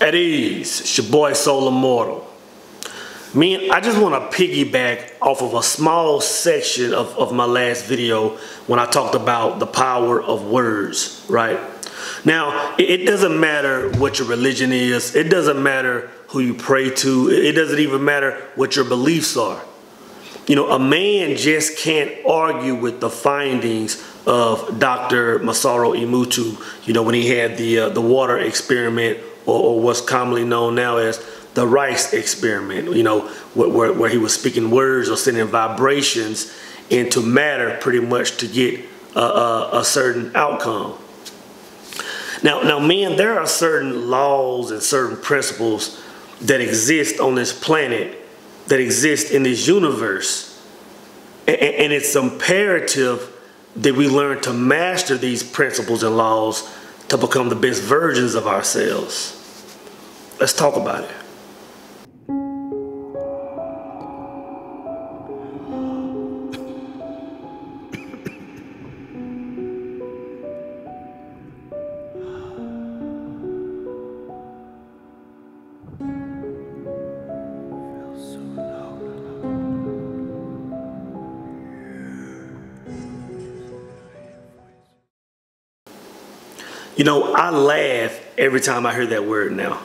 At ease, it's your boy Soul Immortal. I just want to piggyback off of a small section of my last video when I talked about the power of words, right? Now, it doesn't matter what your religion is. It doesn't matter who you pray to. It doesn't even matter what your beliefs are. You know, a man just can't argue with the findings of Dr. Masaru Emoto, you know, when he had the water experiment, or what's commonly known now as the rice experiment, you know, where he was speaking words or sending vibrations into matter pretty much to get a certain outcome. Now, man, there are certain laws and certain principles that exist on this planet, that exist in this universe, and it's imperative that we learn to master these principles and laws to become the best versions of ourselves. Let's talk about it. You know, I laugh every time I hear that word now.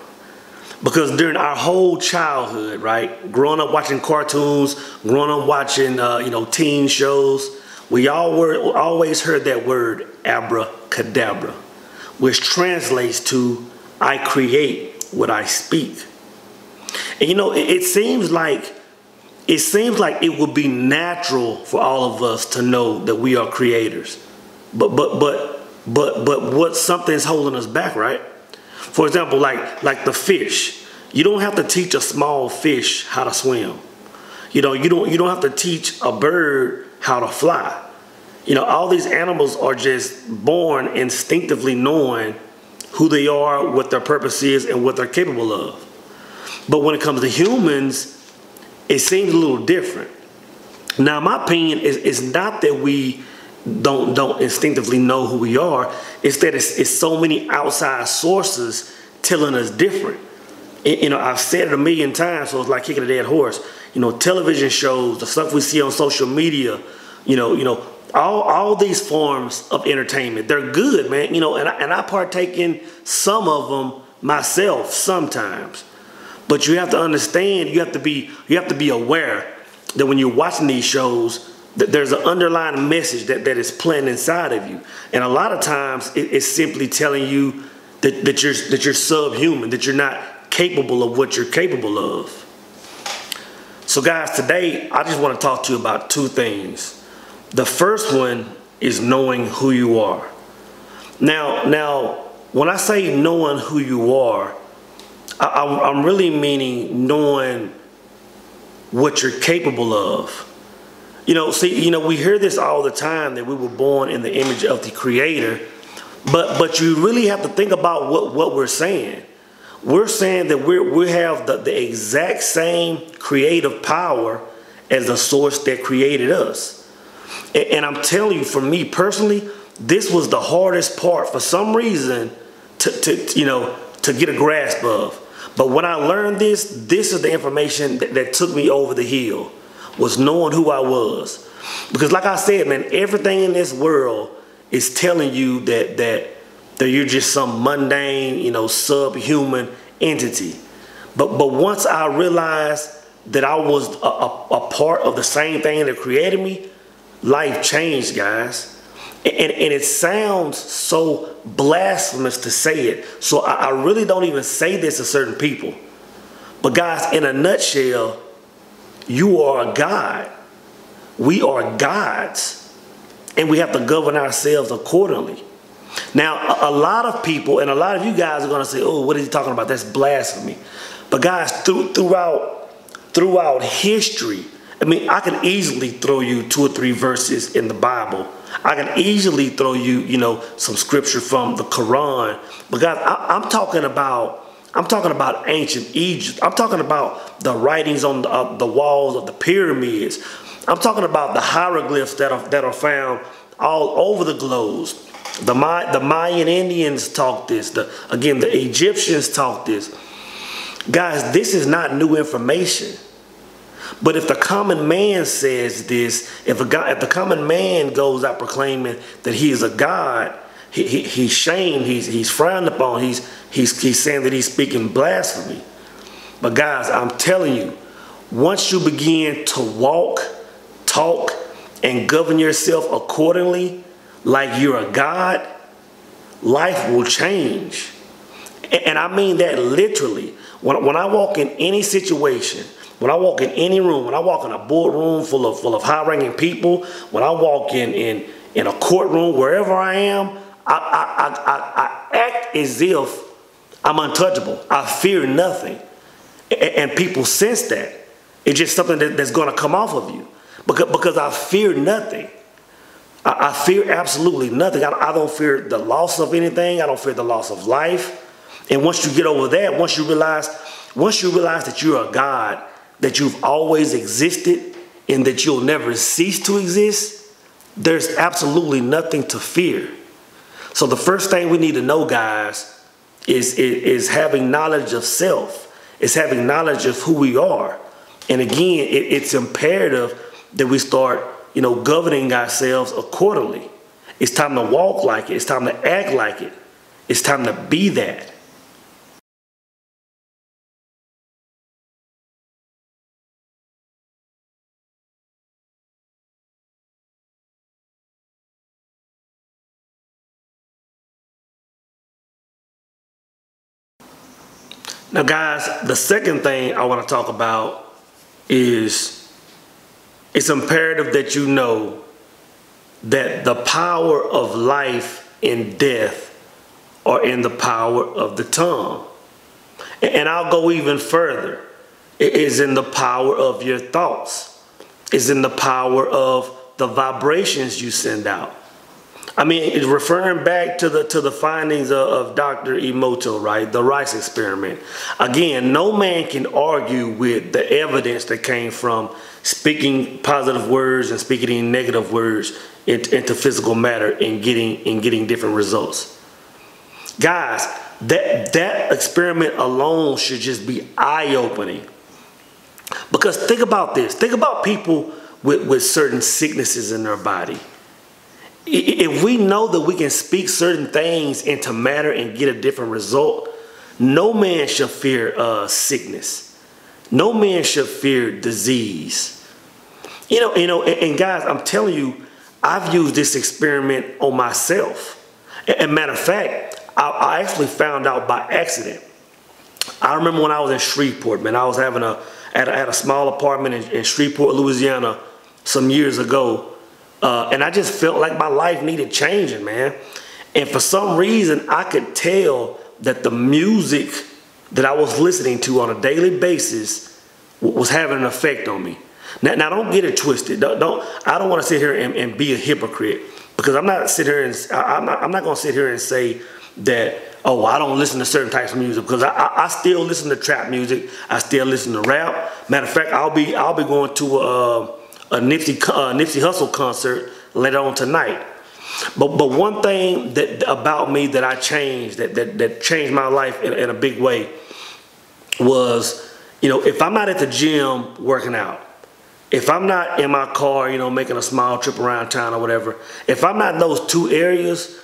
Because during our whole childhood, right, growing up watching cartoons, growing up watching, you know, teen shows, we always heard that word abracadabra, which translates to I create what I speak. And you know, it seems like it would be natural for all of us to know that we are creators. But what something's holding us back, right? For example, like the fish. You don't have to teach a small fish how to swim. You know, you don't have to teach a bird how to fly. You know, all these animals are just born instinctively knowing who they are, what their purpose is, and what they're capable of. But when it comes to humans, it seems a little different. Now, my opinion is not that we don't instinctively know who we are. It's that it's so many outside sources telling us different. You know, I've said it a million times, so it's like kicking a dead horse. You know, television shows, the stuff we see on social media, you know, all these forms of entertainment, they're good, man. You know, and I partake in some of them myself sometimes. But you have to understand, you have to be aware that when you're watching these shows, that there's an underlying message that is planted inside of you. And a lot of times it's simply telling you that you're subhuman, that you're not capable of what you're capable of. So guys, today I just want to talk to you about two things. The first one is knowing who you are. Now, when I say knowing who you are, I'm really meaning knowing what you're capable of. You know, see, you know, we hear this all the time, that we were born in the image of the Creator, but you really have to think about what we're saying. We're saying that we have the exact same creative power as the source that created us. And I'm telling you, for me personally, this was the hardest part for some reason to get a grasp of. But when I learned this is the information that took me over the hill, was knowing who I was. Because like I said, man, everything in this world is telling you that you're just some mundane, you know, subhuman entity. But once I realized that I was a part of the same thing that created me, life changed, guys. And it sounds so blasphemous to say it. So I really don't even say this to certain people. But guys, in a nutshell, you are a God. We are gods. And we have to govern ourselves accordingly. Now, a lot of people, and a lot of you guys are going to say, oh, what is he talking about? That's blasphemy. But guys, throughout history, I mean, I can easily throw you 2 or 3 verses in the Bible. I can easily throw you, you know, some scripture from the Quran. But guys, I'm talking about ancient Egypt. I'm talking about the writings on the walls of the pyramids. I'm talking about the hieroglyphs that are found all over the globe. The Mayan Indians taught this. The Egyptians taught this. Guys, this is not new information. But if the common man says this, if the common man goes out proclaiming that he is a God, he's shamed, he's frowned upon, he's saying that he's speaking blasphemy. But guys, I'm telling you, once you begin to walk, talk, and govern yourself accordingly, like you're a God, life will change. And I mean that literally. When I walk in any situation, when I walk in any room, when I walk in a boardroom full of high-ranking people, when I walk in a courtroom, wherever I am, I act as if I'm untouchable. I fear nothing. And people sense that. It's just something that's going to come off of you. Because I fear nothing. I fear absolutely nothing. I don't fear the loss of anything. I don't fear the loss of life. And once you get over that, once you realize that you're a God, that you've always existed and that you'll never cease to exist, there's absolutely nothing to fear. So the first thing we need to know, guys, is having knowledge of self. It's having knowledge of who we are. And again, it's imperative that we start, governing ourselves accordingly. It's time to walk like it. It's time to act like it. It's time to be that. Now, guys, the second thing I want to talk about is it's imperative that you know that the power of life and death are in the power of the tongue. And I'll go even further. It is in the power of your thoughts. It's in the power of the vibrations you send out. I mean, it's referring back to the findings of Dr. Emoto, right? The rice experiment. Again, no man can argue with the evidence that came from speaking positive words and speaking negative words into physical matter and getting different results. Guys, that experiment alone should just be eye-opening. Because think about this. Think about people with certain sicknesses in their body. If we know that we can speak certain things into matter and get a different result, no man shall fear sickness. No man shall fear disease. And guys, I'm telling you, I've used this experiment on myself. And matter of fact, I actually found out by accident. I remember when I was in Shreveport, man. I was having I had a small apartment in Shreveport, Louisiana, some years ago. And I just felt like my life needed changing, man. And for some reason, I could tell that the music that I was listening to on a daily basis was having an effect on me. Now don't get it twisted. I don't want to sit here and be a hypocrite, because I'm not going to sit here and say that, oh, I don't listen to certain types of music, because I still listen to trap music. I still listen to rap. Matter of fact, I'll be going to a Nipsey Hussle concert later on tonight. But one thing about me that I changed, that changed my life in a big way, was, if I'm not at the gym working out, if I'm not in my car, making a small trip around town or whatever, if I'm not in those two areas,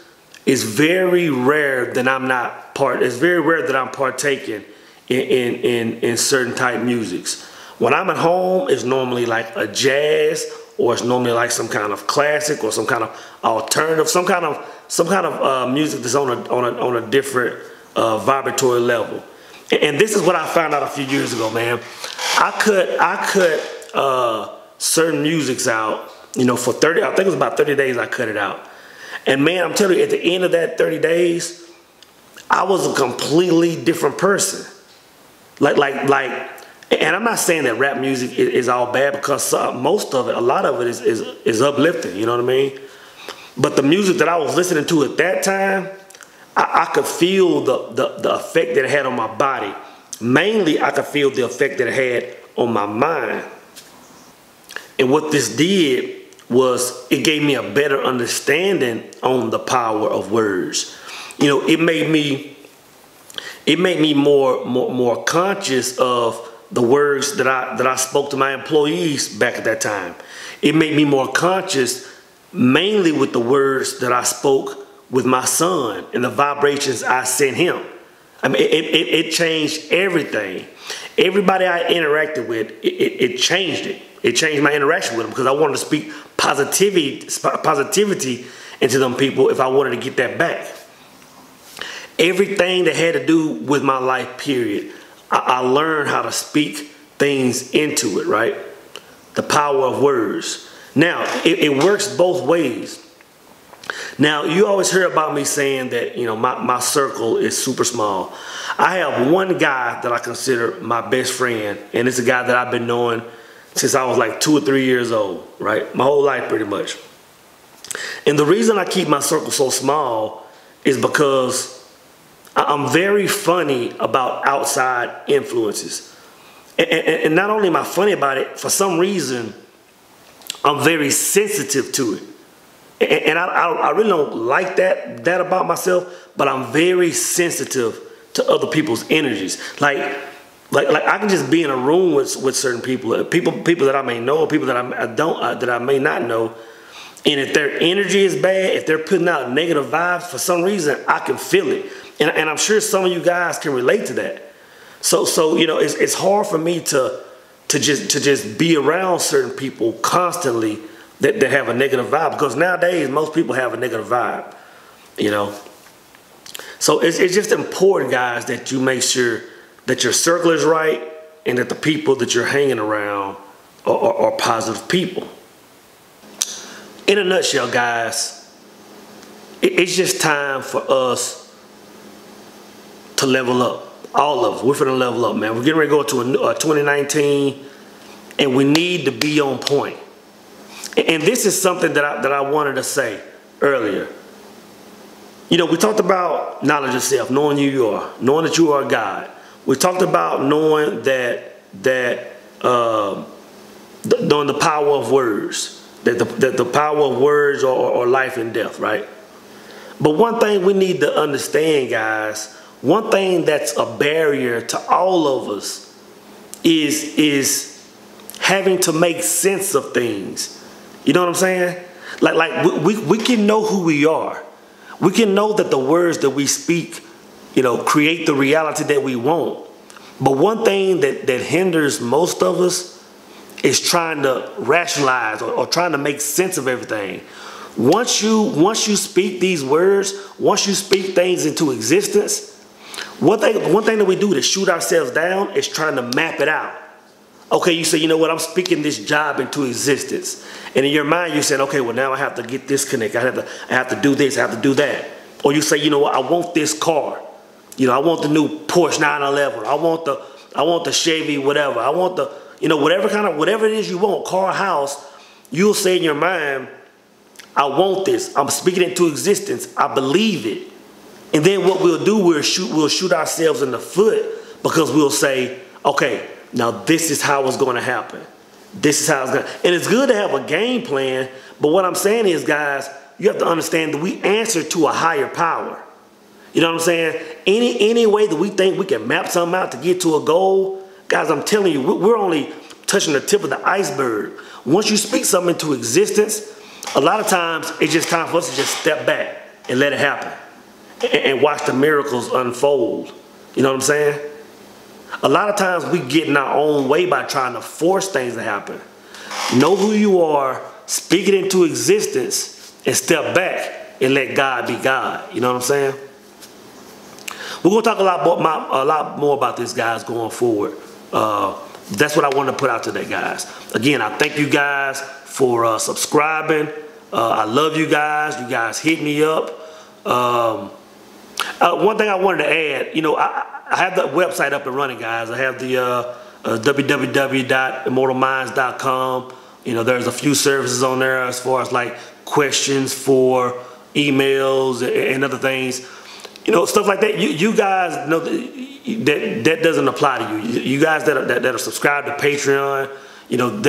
it's very rare that it's very rare that I'm partaking in certain type musics. When I'm at home, it's normally like a jazz, or it's normally like some kind of classic or some kind of alternative, some kind of music that's on a different vibratory level. And this is what I found out a few years ago, man. I cut certain musics out, for 30. I think it was about 30 days. I cut it out, and man, I'm telling you, at the end of that 30 days, I was a completely different person. And I'm not saying that rap music is all bad, because most of it, a lot of it is uplifting, you know what I mean? But the music that I was listening to at that time, I could feel the effect that it had on my body. Mainly, I could feel the effect that it had on my mind. And what this did was it gave me a better understanding on the power of words. It It made me more conscious of the words that I spoke to my employees back at that time. It made me more conscious, mainly with the words that I spoke with my son and the vibrations I sent him. I mean, it changed everything. Everybody I interacted with, it changed it. It changed my interaction with them because I wanted to speak positivity into them people if I wanted to get that back. Everything that had to do with my life, period, I learned how to speak things into it, right? The power of words. Now, it works both ways. Now, you always hear about me saying that, you know, my circle is super small. I have one guy that I consider my best friend, and it's a guy that I've been knowing since I was like 2 or 3 years old, right? My whole life, pretty much. And the reason I keep my circle so small is because I'm very funny about outside influences. And not only am I funny about it, for some reason, I'm very sensitive to it. And I really don't like that about myself, but I'm very sensitive to other people's energies. Like I can just be in a room with certain people that I may know, or people that I may not know. And if their energy is bad, if they're putting out negative vibes, for some reason, I can feel it. And I'm sure some of you guys can relate to that. So you know, it's hard for me to just be around certain people constantly that have a negative vibe, because nowadays most people have a negative vibe, you know. So it's just important, guys, that you make sure that your circle is right and that the people that you're hanging around are positive people. In a nutshell, guys, it's just time for us to level up. All of us, we're finna level up, man. We're getting ready to go to a 2019, and we need to be on point. And this is something that I wanted to say earlier. You know, we talked about knowledge of self, knowing who you are, knowing that you are God. We talked about knowing knowing the power of words, that the power of words are life and death, right? But one thing we need to understand, guys, one thing that's a barrier to all of us is having to make sense of things. You know what I'm saying? Like we can know who we are. We can know that the words that we speak, you know, create the reality that we want. But one thing that hinders most of us is trying to rationalize or trying to make sense of everything. Once you speak these words, once you speak things into existence, one thing that we do to shoot ourselves down is trying to map it out. Okay, you say, you know what, I'm speaking this job into existence. And in your mind, you're saying, okay, well, now I have to get this connect. I have to do this, I have to do that. Or you say, you know what, I want this car. You know, I want the new Porsche 911. I want the Chevy, whatever. I want the, you know, whatever it is you want, car, house. You'll say in your mind, I want this. I'm speaking it into existence. I believe it. And then what we'll do, we'll shoot ourselves in the foot, because we'll say, okay, now this is how it's going to happen. This is how it's going to, and it's good to have a game plan, but what I'm saying is, guys, you have to understand that we answer to a higher power. You know what I'm saying? Any way that we think we can map something out to get to a goal, guys, I'm telling you, we're only touching the tip of the iceberg. Once you speak something into existence, a lot of times it's just time for us to just step back and let it happen and watch the miracles unfold. You know what I'm saying? A lot of times we get in our own way by trying to force things to happen. Know who you are, speak it into existence, and step back and let God be God. You know what I'm saying? We're going to talk a lot more about this, guys, going forward. That's what I wanted to put out today, guys. Again, I thank you guys for subscribing. I love you guys. You guys hit me up. One thing I wanted to add, you know, I have the website up and running, guys. I have the www.immortalminds.com. You know, there's a few services on there as far as like questions for emails and other things. You know, stuff like that. You guys know that doesn't apply to you. You guys that are subscribed to Patreon, you know,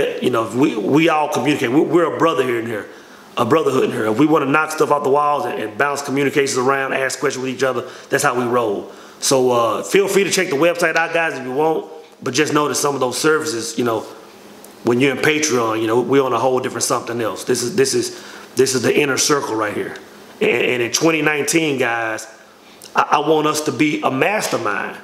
we all communicate. We're a brother here and here. A brotherhood in here. If we want to knock stuff off the walls and bounce communications around, ask questions with each other, that's how we roll. So feel free to check the website out, guys, if you want. But just know that some of those services, you know, when you're in Patreon, you know, we're on a whole different something else. This is the inner circle right here. And in 2019, guys, I want us to be a mastermind.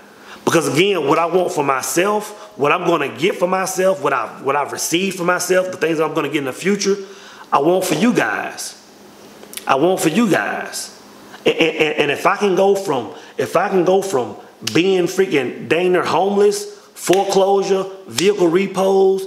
Because again, what I want for myself, what I'm going to get for myself, what I've received for myself, the things I'm going to get in the future, I want for you guys. I want for you guys. And if I can go from being freaking dang near homeless, foreclosure, vehicle repos,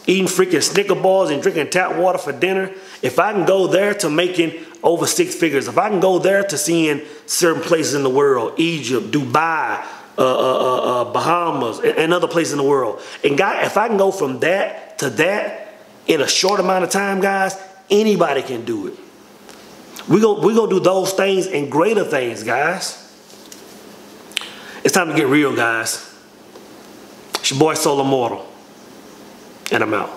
eating freaking Snicker bars and drinking tap water for dinner, if I can go there to making over 6 figures, if I can go there to seeing certain places in the world, Egypt, Dubai, Bahamas, and other places in the world, and God, if I can go from that to that in a short amount of time, guys, anybody can do it. We're gonna do those things and greater things, guys. It's time to get real, guys. It's your boy Soul Immortal, and I'm out.